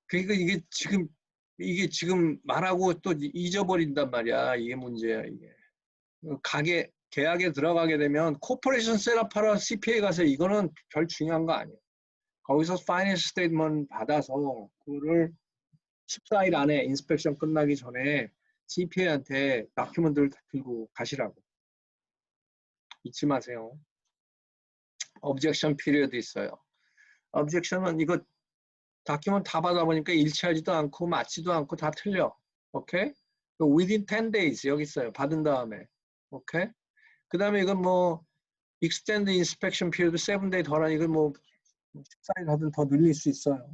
A: 그러니까 이게 지금 말하고 또 잊어버린단 말이야. 이게 문제야, 이게. 계약에 들어가게 되면 코퍼레이션 셋업하러 CPA 가서 이거는 별 중요한 거 아니에요. 거기서 파이낸셜 스테이트먼트 받아서 그거를 14일 안에 인스펙션 끝나기 전에 CPA한테 다큐멘트를 들고 가시라고. 잊지 마세요. objection period 있어요. objection은 이거 다큐멘트 다 받아보니까 일치하지도 않고 맞지도 않고 다 틀려. 오케이? within 10 days 여기 있어요. 받은 다음에. 오케이? 그 다음에 이건 뭐 extend inspection period 7day 더라 이건 뭐 14일 하든 더 늘릴 수 있어요.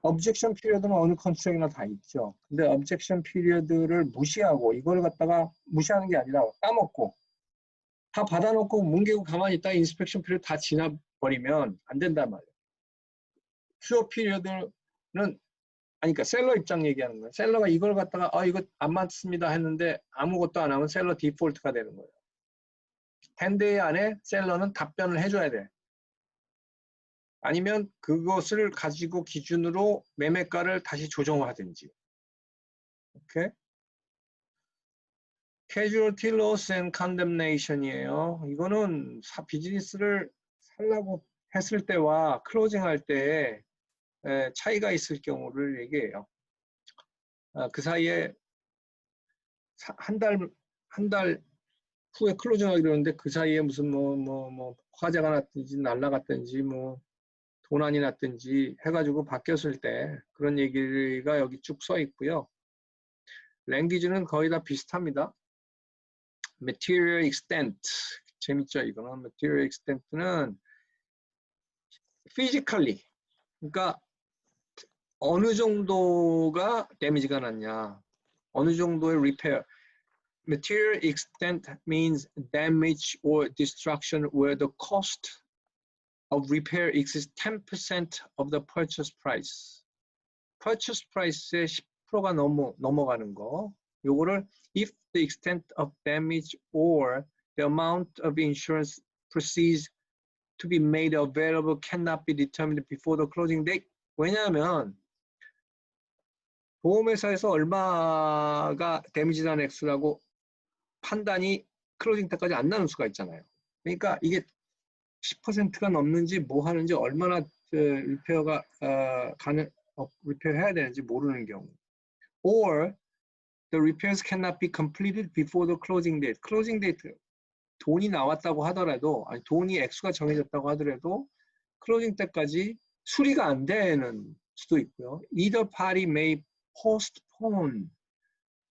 A: objection period는 어느 컨트랙이나 다 있죠. 근데 objection period를 무시하고 이걸 갖다가 무시하는 게 아니라 까먹고 다 받아놓고 뭉개고 가만히 있다가 inspection period 다 지나버리면 안 된단 말이에요. cure period는 아니 그러니까 셀러 입장 얘기하는 거예요. 셀러가 이걸 갖다가 이거 안 맞습니다 했는데 아무것도 안 하면 셀러 디폴트가 되는 거예요. 10day 안에 셀러는 답변을 해줘야 돼. 아니면 그것을 가지고 기준으로 매매가를 다시 조정하든지. 오케이? Casualty loss and condemnation이에요. 이거는 비즈니스를 살라고 했을 때와 클로징 할 때 차이가 있을 경우를 얘기해요. 그 사이에 한 달 후에 클로징하기로 했는데 그 사이에 무슨 뭐 화재가 났든지 날라갔든지 뭐 도난이 났든지 해가지고 바뀌었을 때 그런 얘기가 여기 쭉 써 있고요. 랭귀지는 거의 다 비슷합니다. material extent 재밌죠 이거는. material extent는 physically 그러니까 어느 정도가 데미지가 났냐 어느 정도의 repair. Material extent means damage or destruction where the cost of repair exceeds 10% of the purchase price. purchase price의 10%가 넘어가는 거. 요거를 if the extent of damage or the amount of insurance proceeds to be made available cannot be determined before the closing date. 왜냐하면 보험회사에서 얼마가 데미지난 액수라고 판단이 클로징 때까지 안 나는 수가 있잖아요. 그러니까 이게 10%가 넘는지 뭐 하는지 얼마나 리페어가 리페어 해야 되는지 모르는 경우. Or the repairs cannot be completed before the closing date. closing date 돈이 나왔다고 하더라도 아니 돈이 액수가 정해졌다고 하더라도 클로징 때까지 수리가 안 되는 수도 있고요. Either party may postpone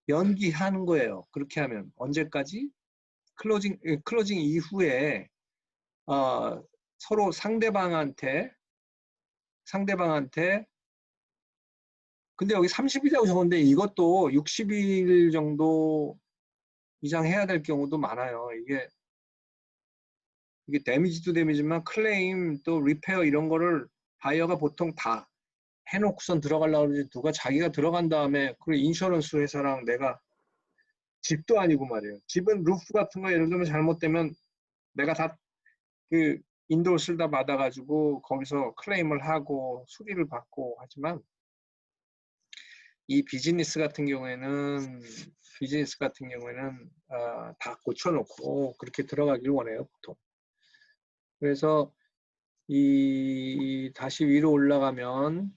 A: 연기하는 거예요. 그렇게 하면 언제까지? 클로징 이후에 서로 상대방한테 근데 여기 30일이라고 적었는데 이것도 60일 정도 이상 해야 될 경우도 많아요. 이게 데미지도 데미지만 클레임 또 리페어 이런 거를 바이어가 보통 다 해놓고선 들어가려고 그러지 누가 자기가 들어간 다음에 그 인슈런스 회사랑 내가 집도 아니고 말이에요. 집은 루프 같은 거 예를 들면 잘못되면 내가 다 그 인도스를 다 받아가지고 거기서 클레임을 하고 수리를 받고 하지만 이 비즈니스 같은 경우에는 다 고쳐놓고 그렇게 들어가길 원해요 보통. 그래서 다시 위로 올라가서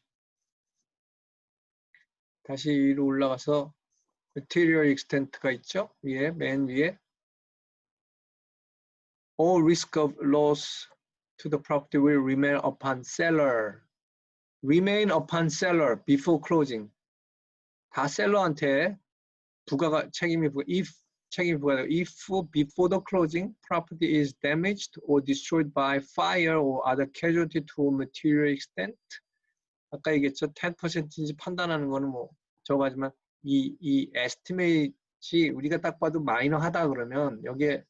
A: material extent가 있죠? 맨 위에 all risk of loss to the property will remain upon seller. remain upon seller before closing. 다 셀러한테 책임이 부과돼요. If before the closing property is damaged or destroyed by fire or other casualty to a material extent. 아까 얘기했죠. 10%인지 판단하는 거는 뭐 저거 하지만 이 에스티메이트이 우리가 딱 봐도 마이너하다 그러면 여기에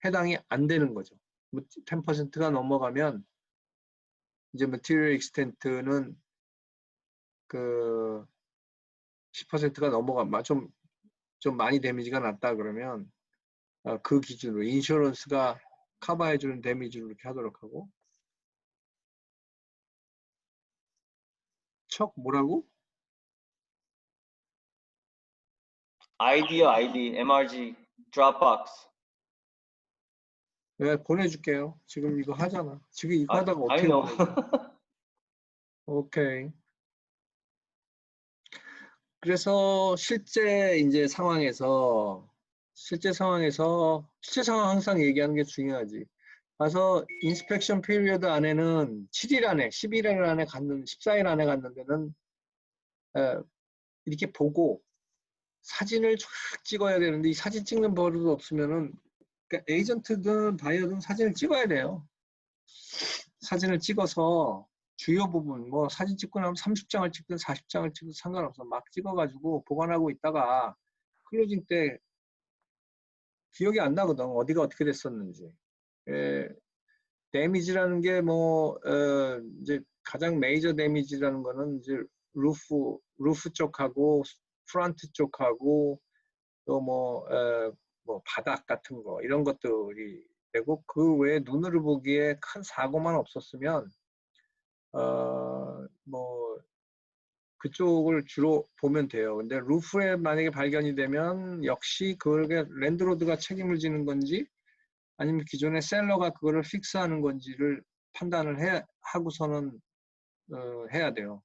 A: 해당이 안 되는 거죠. 10%가 넘어가면 이제 material extent는 그 10%가 넘어가 좀 많이 데미지가 났다 그러면 그 기준으로 인슈런스가 커버해주는 데미지로 이렇게 하도록 하고. 척 뭐라고?
B: ID, MRG, Dropbox.
A: 내가 보내줄게요. 지금 이거 하잖아. 지금 이거 하다가
B: I
A: 어떻게
B: know.
A: 보내줘? 오케이. 그래서 실제 상황 항상 얘기하는 게 중요하지. 가서 인스펙션 피리어드 안에는 7일 안에, 11일 안에 14일 안에 갔는 데는 이렇게 보고 사진을 쫙 찍어야 되는데 이 사진 찍는 버릇 없으면은 그러니까 에이전트든 바이어든 사진을 찍어야 돼요. 사진을 찍어서 주요 부분 뭐 사진 찍고 나면 30장을 찍든 40장을 찍든 상관없어. 막 찍어가지고 보관하고 있다가 클로징 때 기억이 안 나거든. 어디가 어떻게 됐었는지. 데미지라는 게 이제 가장 메이저 데미지라는 거는 이제 루프 쪽하고 프런트 쪽하고 또 뭐 바닥 같은 거 이런 것들이 되고 그 외에 눈으로 보기에 큰 사고만 없었으면 뭐 그쪽을 주로 보면 돼요. 근데 루프에 만약에 발견이 되면 역시 그게 랜드로드가 책임을 지는 건지 아니면 기존의 셀러가 그거를 픽스하는 건지를 판단을 하고서는 해야 돼요.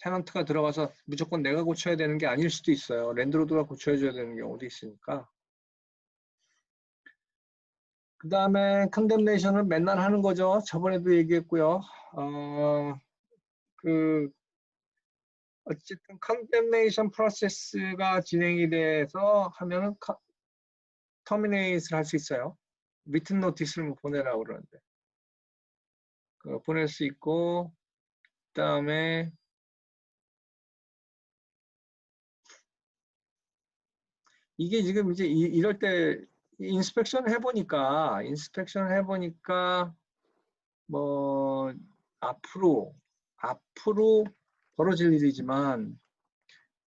A: 테넌트가 들어가서 무조건 내가 고쳐야 되는 게 아닐 수도 있어요. 랜드로드가 고쳐줘야 되는 경우도 있으니까. 그 다음에 컨뎀네이션을 맨날 하는 거죠. 저번에도 얘기했고요. 어쨌든 컨뎀네이션 프로세스가 진행이 돼서 하면은 터미네이트를 할 수 있어요. 리튼 노티스를 보내라고 그러는데 보낼 수 있고 그 다음에 이게 지금 이제 이럴 때 인스펙션 해보니까 뭐 앞으로 벌어질 일이지만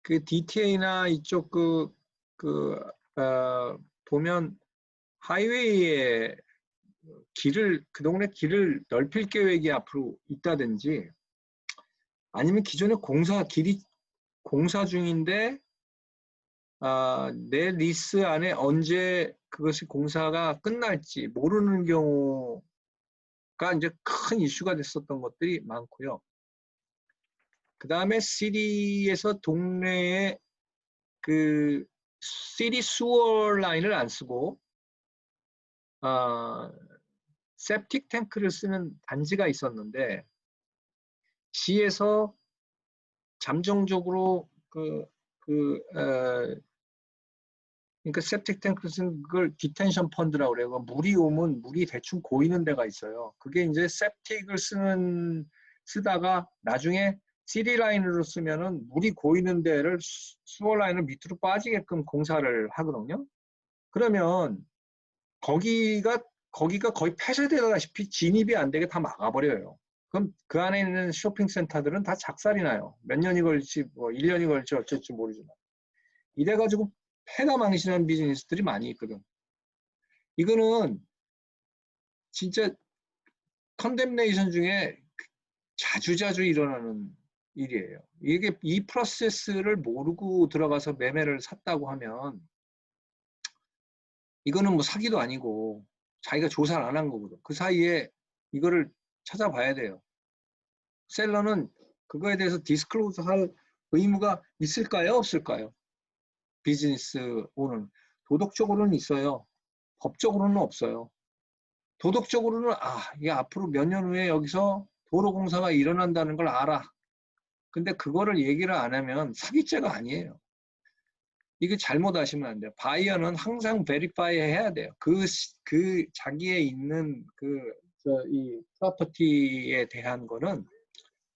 A: 그 DTA나 이쪽 보면 하이웨이에 그 동네 길을 넓힐 계획이 앞으로 있다든지 아니면 기존에 공사 중인데 내 리스 안에 언제 그것이 공사가 끝날지 모르는 경우가 이제 큰 이슈가 됐었던 것들이 많고요. 그 다음에 시리에서 동네에 그 시리 수어 라인을 안 쓰고 세프틱 탱크를 쓰는 단지가 있었는데 시에서 잠정적으로 그러니까 세프틱 탱크를 쓰는 그걸 디텐션 펀드라고 그래요. 물이 오면 물이 대충 고이는 데가 있어요. 그게 이제 세프틱을 쓰다가 나중에 시리 라인으로 쓰면은 물이 고이는 데를 수어 라인을 밑으로 빠지게끔 공사를 하거든요. 그러면 거기가 거의 폐쇄되다시피 진입이 안 되게 다 막아버려요. 그럼 그 안에 있는 쇼핑센터들은 다 작살이 나요. 몇 년이 걸릴지, 뭐 1년이 걸릴지 어쩔지 모르지만. 이래가지고 폐가 망신한 비즈니스들이 많이 있거든. 이거는 진짜 컨뎀네이션 중에 자주자주 일어나는 일이에요. 이 프로세스를 모르고 들어가서 매매를 샀다고 하면 이거는 뭐 사기도 아니고 자기가 조사를 안 한 거거든. 그 사이에 이거를 찾아봐야 돼요. 셀러는 그거에 대해서 디스클로즈 할 의무가 있을까요? 없을까요? 비즈니스 오는 도덕적으로는 있어요. 법적으로는 없어요. 도덕적으로는 이게 앞으로 몇 년 후에 여기서 도로공사가 일어난다는 걸 알아. 근데 그거를 얘기를 안 하면 사기죄가 아니에요. 이게 잘못 하시면 안 돼요. 바이어는 항상 베리파이 해야 돼요. 자기의 있는 이 프로퍼티에 대한 거는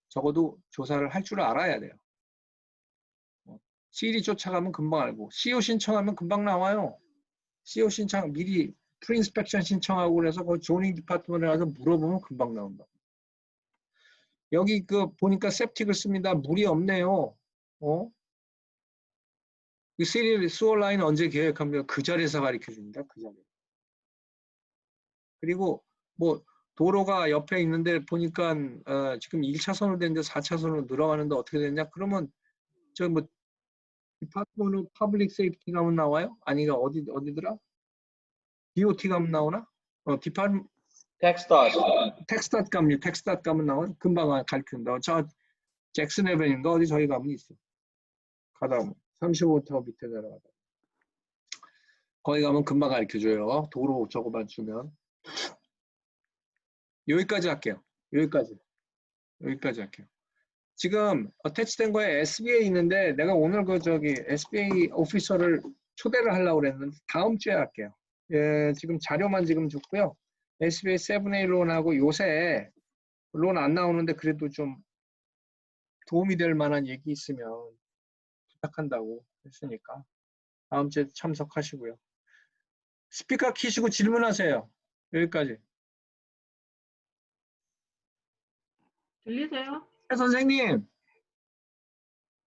A: 적어도 조사를 할 줄 알아야 돼요. CD 쫓아가면 금방 알고, CO 신청하면 금방 나와요. CO 신청 미리 프리인스펙션 신청하고 그래서 그 조닝 디파트먼트에 가서 물어보면 금방 나온다. 여기 그 보니까 septic을 씁니다. 물이 없네요. 이 시리얼 수어 라인 언제 계획합니까? 그 자리에서 가르쳐 줍니다. 그 자리. 그리고 뭐 도로가 옆에 있는데 보니까 지금 1차선으로 되는데 4차선으로 늘어가는데 어떻게 되냐? 그러면 저 뭐 디파트먼트 오브 퍼블릭 세이프티 가면 나와요? 아니가 어디더라? DOT 가면 나오나? 디파트 텍스닷 가면 텍스닷 가면 나와. 금방 가르친다. 저 잭슨 에벤인가 어디 저희 가면 있어. 가다 보면 35타워 밑에 내려가다. 거기 가면 금방 가르쳐줘요. 도로 저거만 주면. 여기까지 할게요. 여기까지 할게요. 지금 어태치된 거에 SBA 있는데 내가 오늘 그 저기 SBA 오피서를 초대를 하려고 그랬는데 다음 주에 할게요. 예, 지금 자료만 지금 줬고요. SBA 7A 론하고 요새 론 안 나오는데 그래도 좀 도움이 될 만한 얘기 있으면 부탁한다고 했으니까 다음 주에 참석하시고요. 스피커 키시고 질문하세요. 여기까지.
C: 들리세요?
A: 선생님,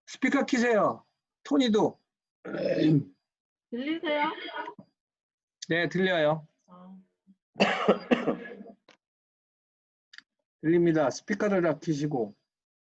A: 스피커 키세요. 토니도.
C: 들리세요?
A: 네, 들려요.
C: 어.
A: 들립니다. 스피커를 다 키시고.